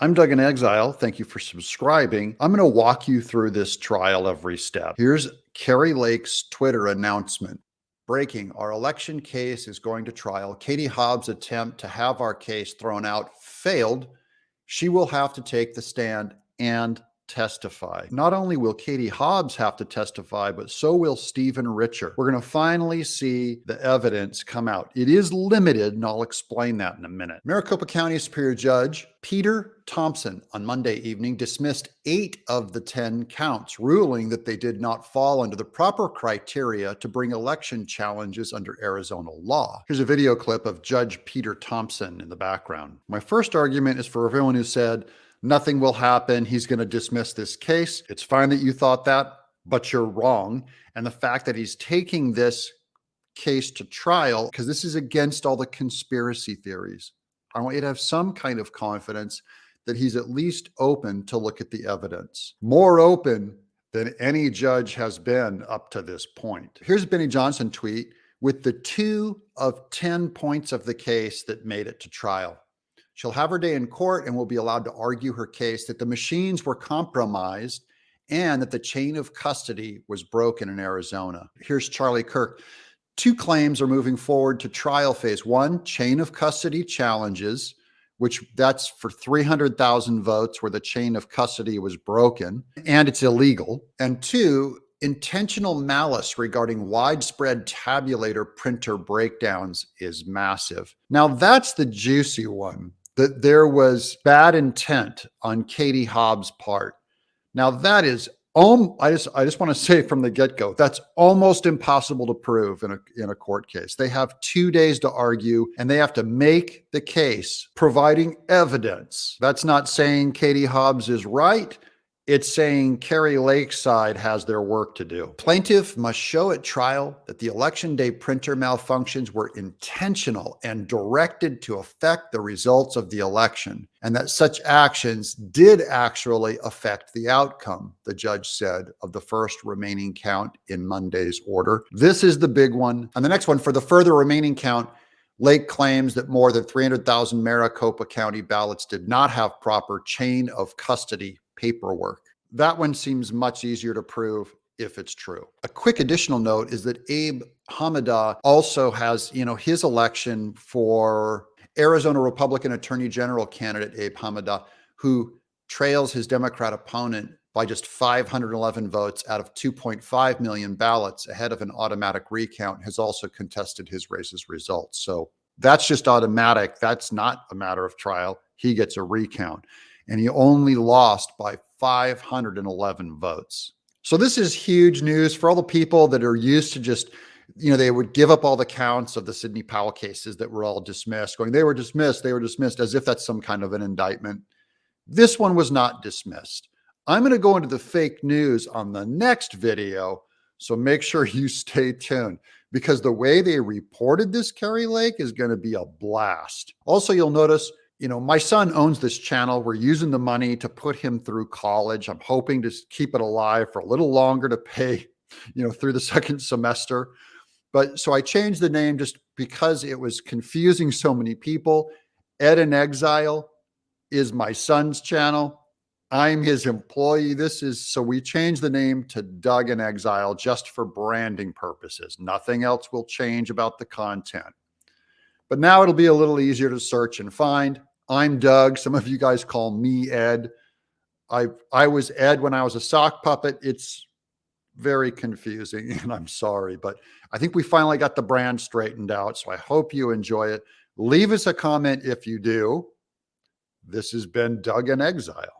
I'm Doug in Exile. Thank you for subscribing. I'm going to walk you through this trial every step. Here's Kari Lake's Twitter announcement. Breaking, our election case is going to trial. Katie Hobbs' attempt to have our case thrown out failed. She will have to take the stand and testify. Not only will Katie Hobbs have to testify, but so will Stephen Richer. We're going to finally see the evidence come out. It is limited, and I'll explain that in a minute. Maricopa County Superior Judge Peter Thompson on Monday evening dismissed 8 of the 10 counts, ruling that they did not fall under the proper criteria to bring election challenges under Arizona law. Here's a video clip of Judge Peter Thompson in the background. My first argument is for everyone who said, nothing will happen, he's going to dismiss this case. It's fine that you thought that, but you're wrong. And the fact that he's taking this case to trial, because this is against all the conspiracy theories, I want you to have some kind of confidence that he's at least open to look at the evidence. More open than any judge has been up to this point. Here's a Benny Johnson tweet with the 2 of 10 points of the case that made it to trial. She'll have her day in court and will be allowed to argue her case that the machines were compromised and that the chain of custody was broken in Arizona. Here's Charlie Kirk. 2 claims are moving forward to trial phase. 1, chain of custody challenges, which that's for 300,000 votes where the chain of custody was broken and it's illegal. And 2, intentional malice regarding widespread tabulator printer breakdowns is massive. Now that's the juicy one, that there was bad intent on Katie Hobbs' part. Now that is, I just want to say from the get-go, that's almost impossible to prove in a court case. They have 2 days to argue and they have to make the case providing evidence. That's not saying Katie Hobbs is right. It's saying Kari Lake's side has their work to do. Plaintiff must show at trial that the election day printer malfunctions were intentional and directed to affect the results of the election, and that such actions did actually affect the outcome, the judge said, of the first remaining count in Monday's order. This is the big one. And the next one, for the further remaining count, Lake claims that more than 300,000 Maricopa County ballots did not have proper chain of custody paperwork. That one seems much easier to prove if it's true. A quick additional note is that Abe Hamada also has, his election for Arizona Republican Attorney General candidate Abe Hamada, who trails his Democrat opponent by just 511 votes out of 2.5 million ballots ahead of an automatic recount, has also contested his race's results. So that's just automatic. That's not a matter of trial. He gets a recount. And he only lost by 511 votes. So this is huge news for all the people that are used to just, they would give up all the counts of the Sidney Powell cases that were all dismissed, going, they were dismissed, as if that's some kind of an indictment. This one was not dismissed. I'm going to go into the fake news on the next video, so make sure you stay tuned, because the way they reported this Kari Lake is going to be a blast. Also, you'll notice, my son owns this channel. We're using the money to put him through college. I'm hoping to keep it alive for a little longer to pay, through the second semester. But so I changed the name just because it was confusing so many people. Ed in Exile is my son's channel. I'm his employee. So we changed the name to Doug in Exile just for branding purposes. Nothing else will change about the content. But now it'll be a little easier to search and find. I'm Doug. Some of you guys call me Ed. I was Ed when I was a sock puppet. It's very confusing, and I'm sorry, but I think we finally got the brand straightened out. So I hope you enjoy it. Leave us a comment if you do. This has been Doug in Exile.